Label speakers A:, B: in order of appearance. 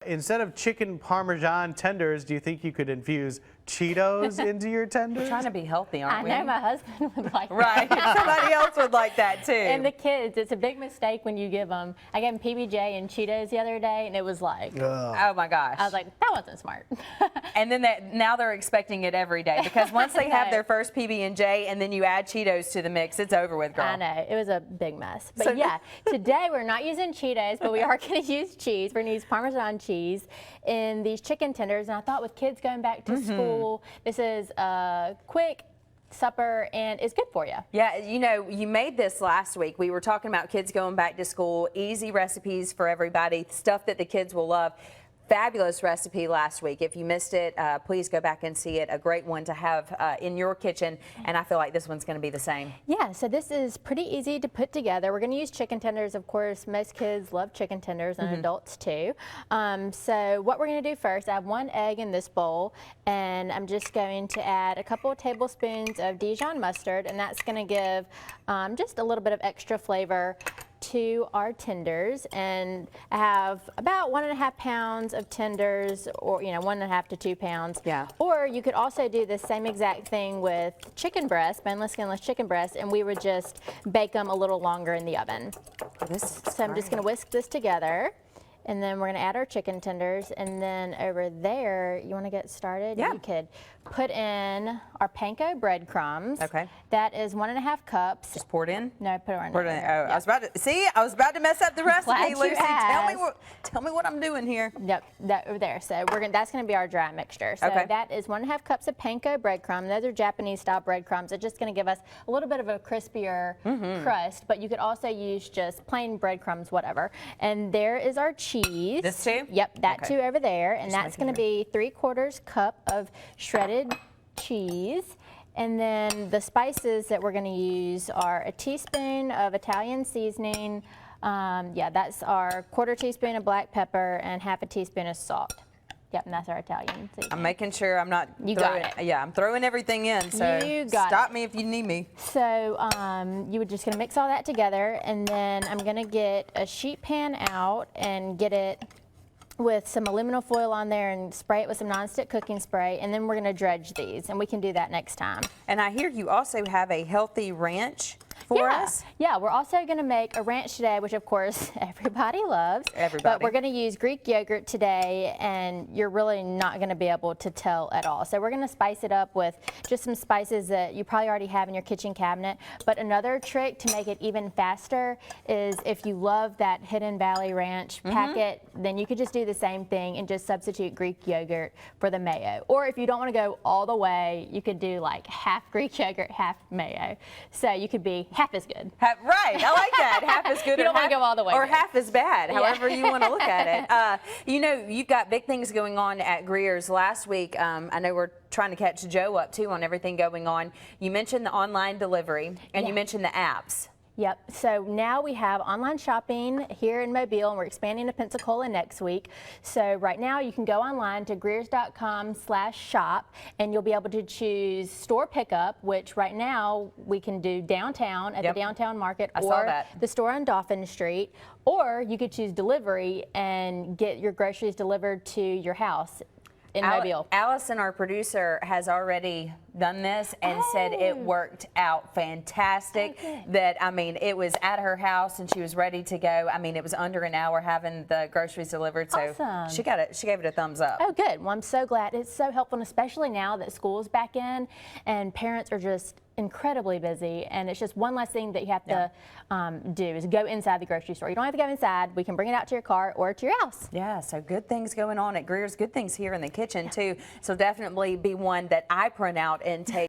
A: Instead of chicken Parmesan tenders, do you think you could infuse Cheetos into your tenders?
B: We're trying to be healthy, aren't we?
C: I know my husband would like that.
B: Right. Somebody else would like that too.
C: And the kids, it's a big mistake when you give them. I gave them PBJ and Cheetos the other day, and it was like,
B: oh my gosh.
C: I was like, that wasn't smart.
B: And then now they're expecting it every day, because once they have their first PB&J and then you add Cheetos to the mix, it's over with, girl.
C: I know, it was a big mess. But yeah, today we're not using Cheetos, but we are going to use cheese. We're going to use Parmesan cheese in these chicken tenders. And I thought with kids going back to school, this is a quick supper and it's good for you.
B: Yeah, you know, you made this last week. We were talking about kids going back to school, easy recipes for everybody, stuff that the kids will love. Fabulous recipe last week. If you missed it, please go back and see it. A great one to have in your kitchen, and I feel like this one's going to be the same.
C: Yeah, so this is pretty easy to put together. We're going to use chicken tenders. Of course, most kids love chicken tenders, and adults too. So what we're going to do first, I have 1 egg in this bowl, and I'm just going to add a couple of tablespoons of Dijon mustard, and that's going to give just a little bit of extra flavor to our tenders. And I have about 1.5 pounds of tenders, or 1.5 to 2 pounds.
B: Yeah.
C: Or you could also do the same exact thing with chicken breast, boneless, skinless chicken breast, and we would just bake them a little longer in the oven. So I'm just going to whisk this together. And then we're going to add our chicken tenders. And then over there, you want to get started?
B: Yeah.
C: You could put in our panko breadcrumbs.
B: Okay.
C: That is 1.5 cups.
B: Just pour it in?
C: No, put it in.
B: Pour it in. Oh,
C: Yeah.
B: I was about to mess up the recipe,
C: Glad you
B: Lucy.
C: asked.
B: Tell me what I'm doing here.
C: Yep, that over there. So that's going to be our dry mixture. So that is 1.5 cups of panko breadcrumbs. Those are Japanese style breadcrumbs. It's just going to give us a little bit of a crispier crust, but you could also use just plain breadcrumbs, whatever. And there is our cheese.
B: This too?
C: Yep, that too over there. And that's going to be 3/4 cup of shredded cheese. And then the spices that we're going to use are a teaspoon of Italian seasoning. That's our 1/4 teaspoon of black pepper and 1/2 teaspoon of salt. Yep, and that's our Italian seasoning.
B: I'm making sure I'm not
C: got it.
B: Yeah, I'm throwing everything in, so stop me if you need me.
C: So you were just going to mix all that together, and then I'm going to get a sheet pan out and get it with some aluminum foil on there and spray it with some nonstick cooking spray, and then we're going to dredge these, and we can do that next time.
B: And I hear you also have a healthy ranch for us.
C: Yeah, we're also going to make a ranch today, which of course everybody loves. But we're going to use Greek yogurt today, and you're really not going to be able to tell at all. So we're going to spice it up with just some spices that you probably already have in your kitchen cabinet. But another trick to make it even faster is if you love that Hidden Valley Ranch packet, then you could just do the same thing and just substitute Greek yogurt for the mayo. Or if you don't want to go all the way, you could do like half Greek yogurt, half mayo. So you could be half as good.
B: Right, I like that. Half as good.
C: You don't want to go all the way.
B: Or half as bad, however you want to look at it. You know, you've got big things going on at Greer's. Last week, I know we're trying to catch Joe up too on everything going on. You mentioned the online delivery, and you mentioned the apps.
C: Yep, so now we have online shopping here in Mobile, and we're expanding to Pensacola next week. So right now you can go online to greers.com/shop, and you'll be able to choose store pickup, which right now we can do downtown at the downtown market, or the store on Dauphin Street, or you could choose delivery and get your groceries delivered to your house in Mobile.
B: Allison, our producer, has already done this and said it worked out fantastic. That, I mean, it was at her house and she was ready to go. I mean, it was under an hour having the groceries delivered, so she got it. She gave it a thumbs up.
C: Oh, good. Well, I'm so glad. It's so helpful, and especially now that school's back in and parents are just incredibly busy, and it's just one less thing that you have to do is go inside the grocery store. You don't have to go inside. We can bring it out to your car or to your house.
B: Yeah, so good things going on at Greer's, good things here in the kitchen too. So definitely be one that I print out and take